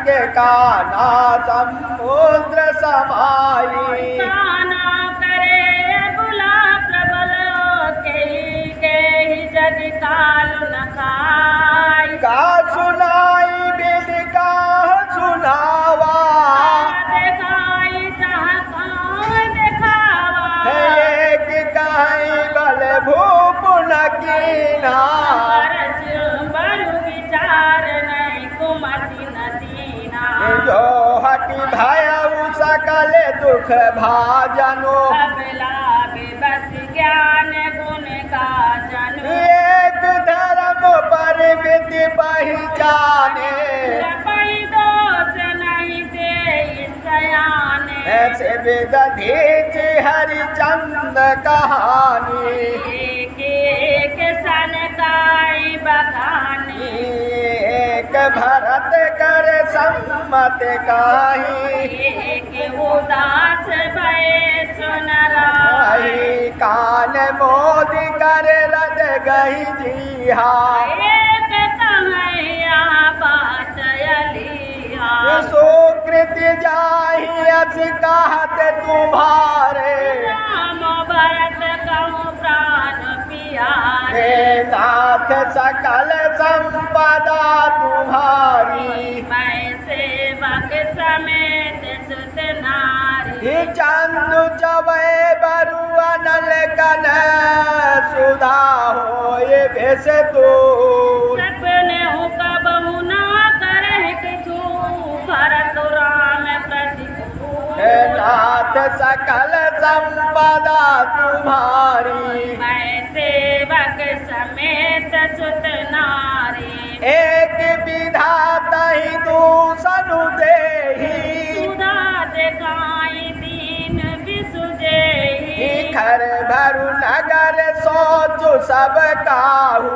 के काना समुद्र समाई काना करे बुला प्रबल के ही जग काल न खाई का सुनाई बिद का सुनावा देखाई जहाँ कहाँ देखावा एक कहीं बल भूप न कीना बरु विचार नहीं कुमति नदीना जो हटि भयउ सकल दुख भाजनु लागे बस ज्ञान गुण का जनु एक धर्म पर विधि पहचाने दोष नहीं दे सयाने ऐसे विदधीच हरिचंद कहानी एक सन काई बखानी एक भरत कर सम्मत काही एक उदास भय सुन राही कान मोदी कर रज गही जीहा एक कन्हैया बात अलिया सुकृत जाहि अस कहत तुम्हारे राम भरत कहूँ प्राण पियारे हे नाथ सकल संपदा तुम्हारी मैं सेवक समेत सुत नारी ही चंदु चवै बरु अनल कन सुधा होए भेष तू सपने हूँ कबहु ना करे किछु भरत राम प्रति हे नाथ सकल संपदा तुम्हारी मैं सेवक समेत सुत नारी एक विधाता ही दूसनु देही सुधा देखाई दीन विसुजेहि खर भरु नगर सोचु सब काहू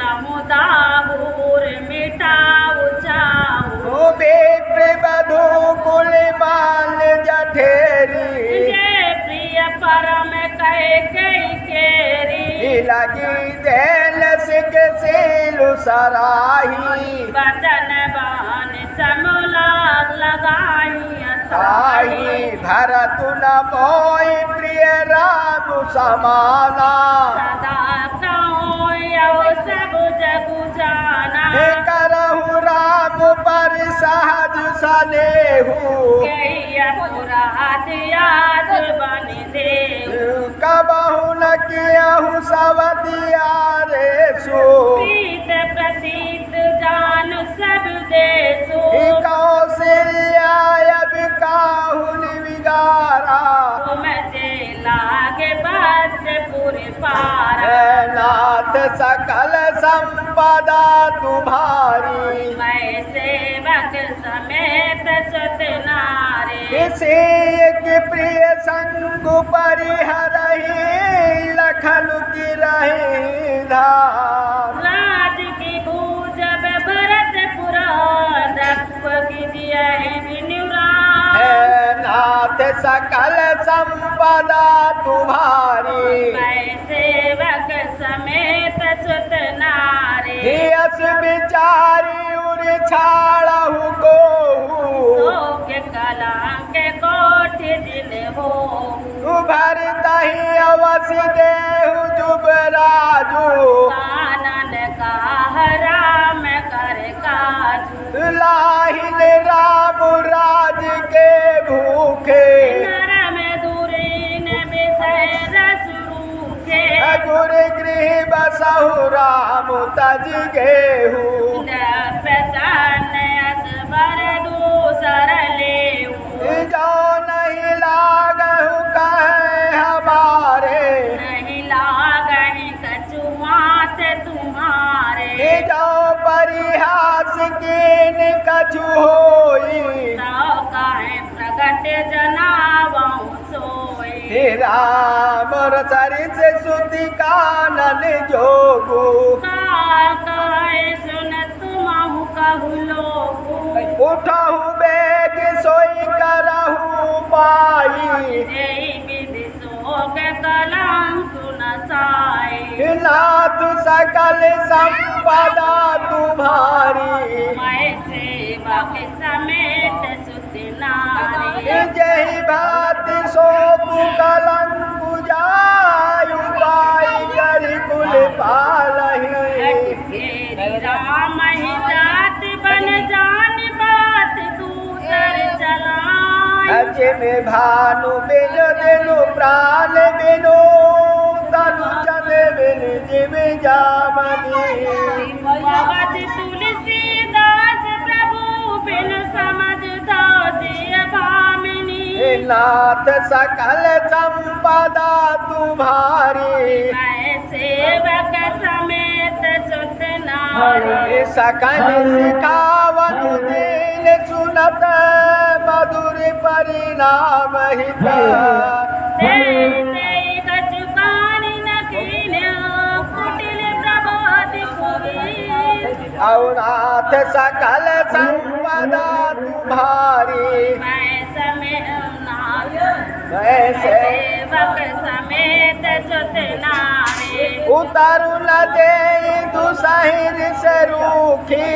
समुदाहुर मिटाऊ चाहू विप्र बधु कुल माल जठेरी जय प्रिय परम कह कई केरी लगी देल सिख सीलु सराही बचन बान समला लगाई ताही भरतु न मोहि प्रिय राम समाना सदा कहूँ यौ सब जगु जाना करहु राम पर सहज सनेहु कही अपराध याद बन देहु कबहु न कियहु सवदिया रे सो प्रीत प्रसिद्ध जान सब देशु कौशल्या काहुल विगारा तुम जे लागे बजपुर पारा नाथ सकल संपदा तुम्हारी मैं सेवक समेत सुत नारी किसी एक प्रिय संग परिहरहि लखन की रही धाम राज की भूजब भरतपुर दक्ष की दिया है नाथ सकल संपदा तुम्हारी मैं सेवक समेत सुत नारी यस विचारी उर छाड़हु को के कलंक कोट दिल हो भर दही अवश्य देहु जुबराजू कानन का राम कर काजू लाहिल राम राज के भूखे नरम दूरीन विषय रस रूखे गुर गृह बसहु राम तज गेहू प्रसन्न असबर दूसर लेऊ जो नहीं लागहु कहे हमारे नहीं लागहि कछु मात तुम्हारे जो परिहास कीन कछु होई ताव काहे प्रगट जनावहु सोई राम सरिस सुति कानन जोगू काहे सुन तुमहु कहु लोगु उठहु बेग सोई करहु पाई जय विधि सोग कलंक न साई नाथ सकल संपदा तुम्हारी मैं सेवक समेत सुत नारी जही भात शोक कलंक जायु पाई कर कुल पालही फेरी राम ही जात बन जान बात दूसर चलाय जिम भानु बिन दिनु प्राण बिनु तनु चन बिन जिम जामनी भगत तुलसीदास प्रभु बिन समझ जिय भामिनी नाथ सकल संपदा तुम्हारी मैं सेवक समेत सुत नारी सकल सिखावन दीन सुनत मधुर परिणाम हित तेई तेई कचुकानि न कीन्य कुटिल प्रभात कुबीर और नाथ सकल संपदा तुम्हारी मैं समेत मैं सेवक समेत सुत नारी उतरु न दे दुसहिर से रूखी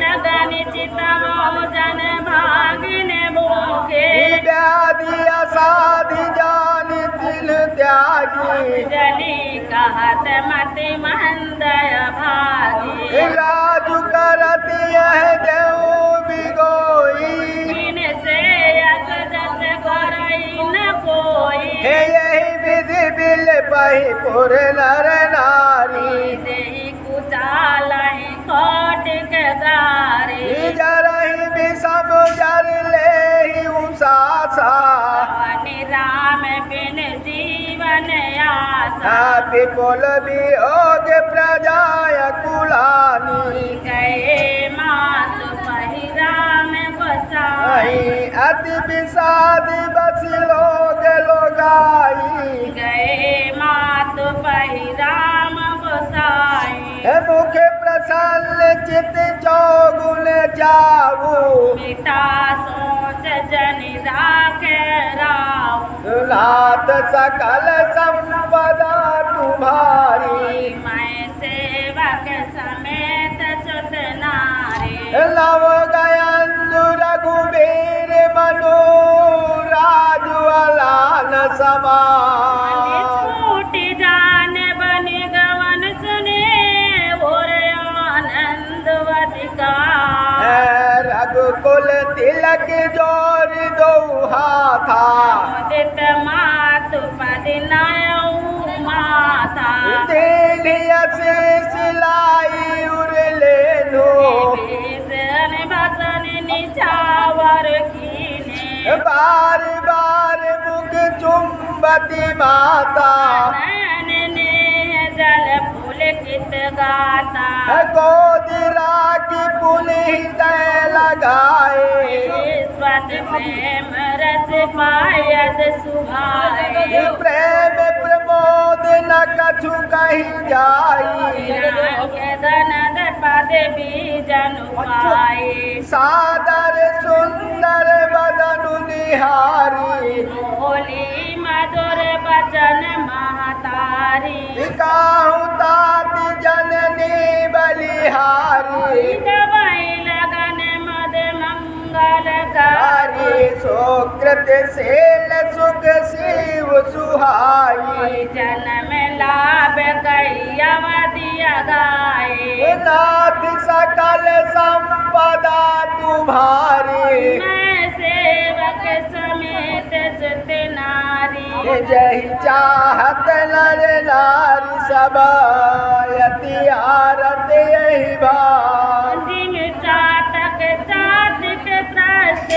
लगन चितमो जन भागिन भूखे व्याधि असाधि जान तिल त्यागी जनी कहत मति मंदय भागी राजु करत यह देव बिगोई बिन से यस जस करई न कोई हे यही विधि बिल पही पुर नर नारी देहि कुचालहि कोटिक दारी जरहि विषम जर ले उषासा भवानी राम बिन जीवन आशा विपुल वियोग प्रजाय कुलानी गए मातु पहि राम गोसाई अति विषाद बस लोग लोगाई गए मातु पहि राम गोसाई मुख प्रसन्न चित चौगुन जाऊ पिता सोच जनि राखे राव नाथ सकल संपदा तुम्हारी मैं सेवक समेत सुत नारी लव गयंदु रघुबीर मनु राजु अलान समान छूटी जान बनि गवन सुने और आनंद अधिकार रघुकुल तिलक जोर दो हाथा मुदित मातु पद नयऊ माता दिलिया से सिलाई उर लेनो भीषण भसन निछावर कीने बार बार मुख चुंबती माता नयन ने जल पुलकित गाता गोद राखी पुल हृदय लगाए ईश्वर प्रेम रस पायद सुभाए प्रेम प्रमोद न कछु कहीं जाई धन पद बीजन पाए सादर सुंदर बदनु निहारी बोली मधुर बचन महतारी काहू ताति जननी बलिहारी गवाई लगन मद मंगलकारी हरि सुकृत शील सुख शिव सुहाई जन्म लाभ कई अवधि गाए नाथ सकल संपदा तुम्हारी मैं सेवक समेत सुत नारी जय चाहत नर नारी सब यति आरत यही भाव दिन चातक चातिक भ्रष्ट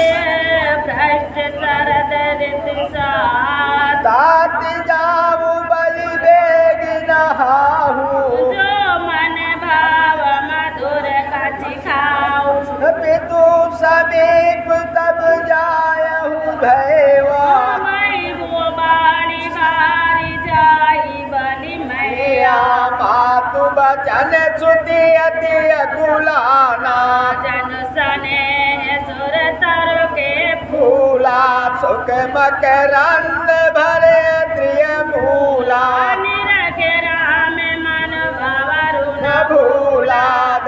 भ्रष्ट शरद ऋतु सात ताति जाऊ बलि बेग नहाहू जो मन भाव मधुर कछि खाऊ पितु समीप तब जायहु भैवा मैं वो बाणी भारी जाई बलि मैया मातु बचन सुति अति अकुलाना जन सने सुर तरु के फूला सुख मकरंद भरे त्रिय मूला निरखे राम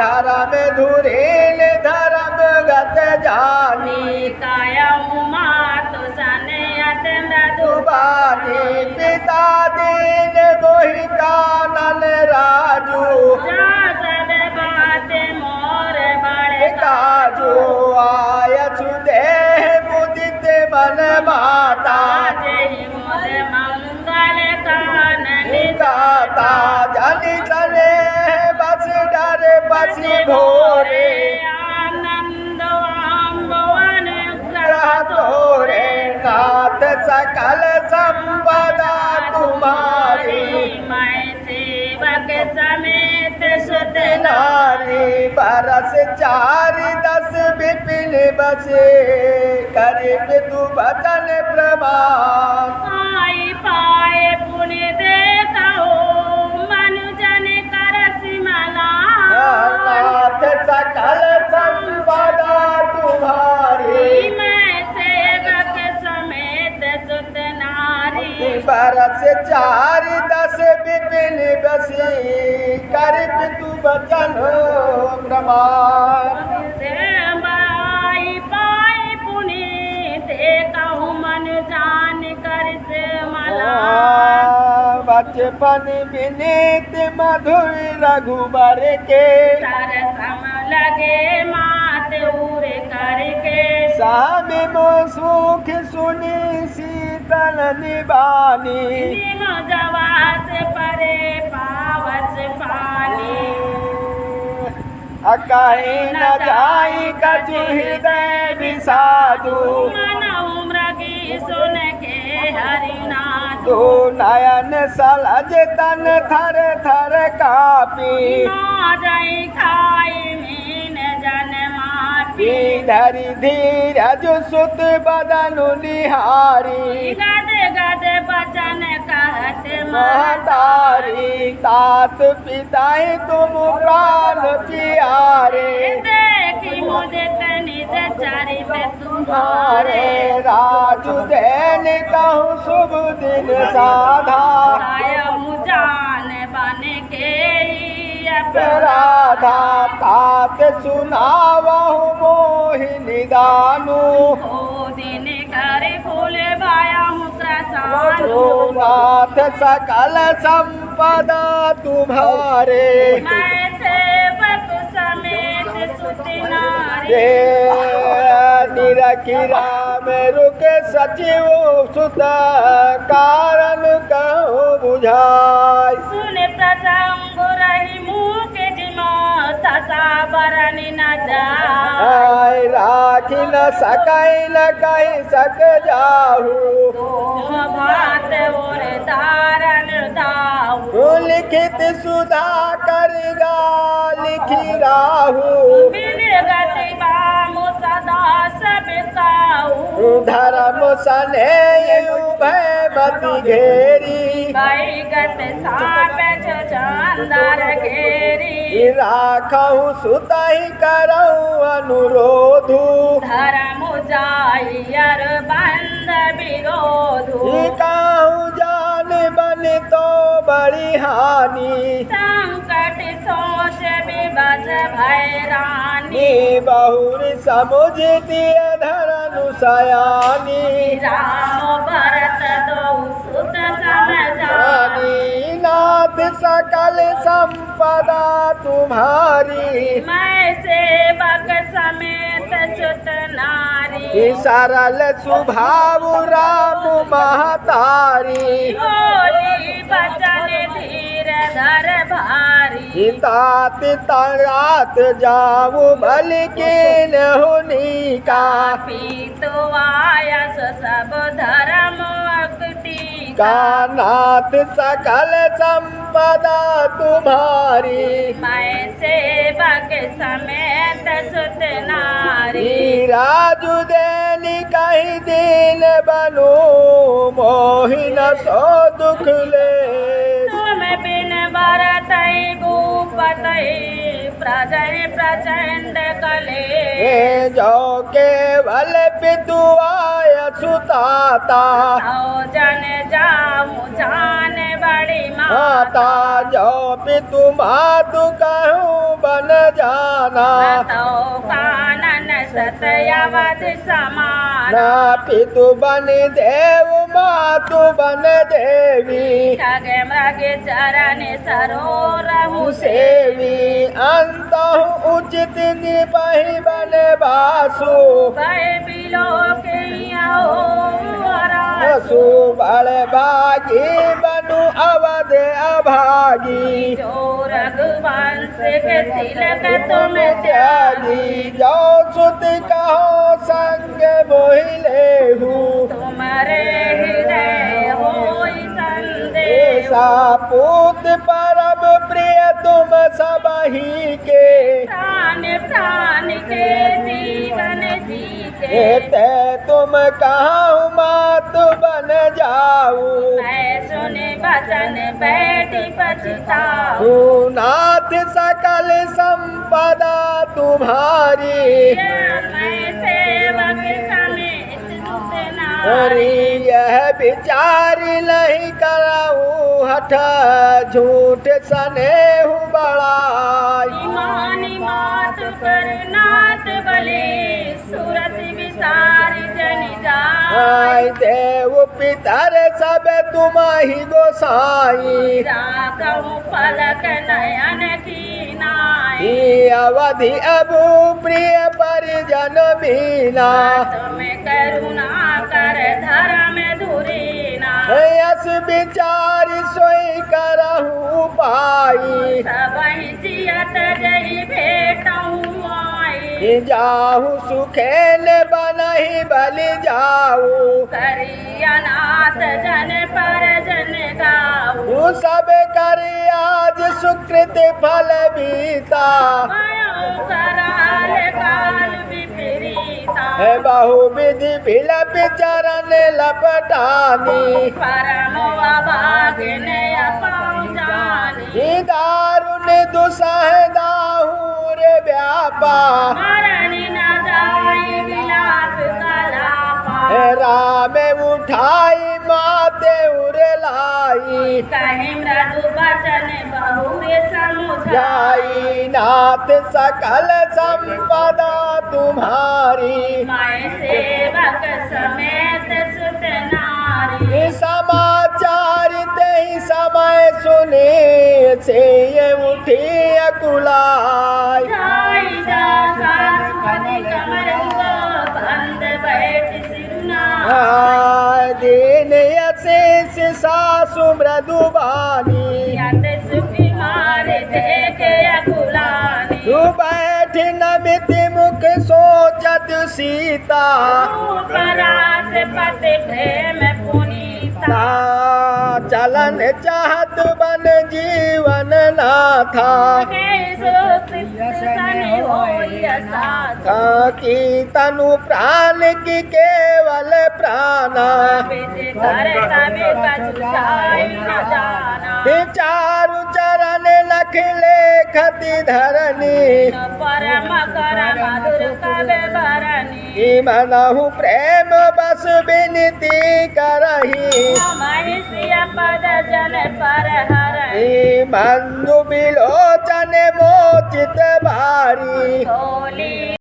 धर्म धुरीन धर्म गत जानी काया मात सने मृदु बानी पिता दीन मोहि कानन राजू सब बात मोर बड़े काजू आयछु देह मुदित मन माता जय मोर मंगल कानन गाता जनि चले बस डर बसी भोरे आनंद आम्बवन ग्रह तोरे नाथ सकल संपदा तुम्हारी मैं सेवक समेत सुत नारी बरस 4-10 विपिन बसे करीब तू बचन प्रमाण आई पाए पुण्य देखो मनुजन कर सिमला नाथ सकल संपदा तुम्हारी मैं सेवक समेत सुत नारी बरस 4-10 विपिन बसी करीब तू बचन प्रमाण आई पाए पुण्य देखो मन जान कर सिमला बचपन विनीत मधुर रघुबर के सरसम लगे मात उर करके सामे मो सुख सुनी शीतल निबानी निम जवास परे पावस पानी अकाई न जाई कछु हृदय विषादु मन मृगी सुन के हरिना दो नयन सलज तन थर थर कापी जय खाई मीन जन मापी धरि धीरज सुत बदनु निहारी गद गद बचन कहत महतारी तात पिताई तुम प्राण प्यारे देखी मुझे तनित चरित तुम्हारे तुम्हारे राजु देन कहूँ शुभ दिन साधा जान बन के राधा तात सुनावहु मोहिनी दानु दिन कर फूल बाया हूँ प्रसाद नाथ सकल संपदा तुम्हारे मैं सेवक समेत सुत नारी निरखी राम रुक सचिव सुत कारण कहो बुझाय सुन प्रसंग रही मुँह के जिमा तसा बरन न जाय राखी न सकै न कही सक जाहू भात और धारण दाऊ लिखित सुधा करगा लिखी राहू गति बाम सदा सब काऊ धर्म सने भय मति घेरी गत साप चंदर घेरी राखहु सुतहि करहु अनुरोधु धर्म जाइयर बंद विरोधु कहूँ जान बन तो बड़ी हानि संकट सोच विवश भैरानी नी बहुर समुझ दिय धरनु सयानी राम भरत दो सुत समझानी नाथ सकल संपदा तुम्हारी मैं सेवक समेत सुत नारी सरल स्वभाव राम महतारी बोली बचन धीर धर भारी तात तरात जाऊ भल के हुनी का पीतो आयस सब धर्म अकटी का नाथ सकल संपदा तुम्हारी मैं सेवक समेत सुत नारी राजु देनी कहीं दीन बनो मोहिन सो दुख ले तुम बिन भरत भूपतई प्रजय प्रचंड कले जो केवल पितुआय सुताता जन जाऊ जान बड़ी माँ माता जो पितु मातु कहूँ बन जाना तो कानन सतयावत समान ना पितु बन देव मातु बन देवी खग मृग चरण सरोरहु सेवी अंत उचित निपहि बन बासु भय बिलो के असु बल भागी बनु अवध अभागी जो रघुवंश के तिलक तुम त्यागी जो सुत कहो संग मोहिले हूँ तुम्हारे हृदय होई संदेह ऐसा पूत परम प्रिय तुम सब ही के प्राण प्राण के जीवन जी के कहते तुम कहाँ मातु बन जाऊ मैं सुने वचन बैठी पछताऊ तू नाथ सकल संपदा तुम्हारी मैं सेवक समेत सुत नारी हरि यह विचार नहीं कराऊं हठ झूठ सनेहु बड़ाई मानी मात कर नाथ बले सूरत विसारी जनि जाय आय देव पितर सब तुम ही गोसाई राखहु पलक नयन की नाय ही अवधि अबु प्रिय परिजन बीना तुम करुणा कर धर्म धुरीना यस विचार सोई करहु पाई सबहि जियत जहि भेटहु आई जाहु सुखेन बनहि बलि जाऊ करी अनाथ जन पर जन गाऊ तू सब कर आज सुकृत फल बीता भयो कराल काल विपरीता है बहु विधि विलप चरण लपटानी परम अभागिन अपाऊ जानी ही दारुण दुसह दाहूर व्यापा मरणि न जाय विलाप कलापा है राम उठाई माते उरलाई कहि मृदु वचन बहुरे समुझाई जाई नाथ सकल संपदा तुम्हारी मैं सेवक समेत सुत नारी समाचार ते समय सुने से ये उठी अकुलाई जाई जा सासुमति कमर हुआ बंद बैठ सिरुना दीन अशेष सासु मृदुबानी यत सुखी मार देखे अकुलानी तू बैठ नमित मुख सोचत सीता परास पति प्रेम पुनीता चलन चाहत बन जीवन ना था के सुख सन होई असाथ की तनु प्राण की केवल प्राणा विधि कर कभी कछु जाई न जाना चारु चरण लख लेखति धरनी परम कर मधुर कवे भरनी मनहु प्रेम बस विनती करही महिषिया पद जन पर हरई मंदु बिलोचन मोचित भारी होली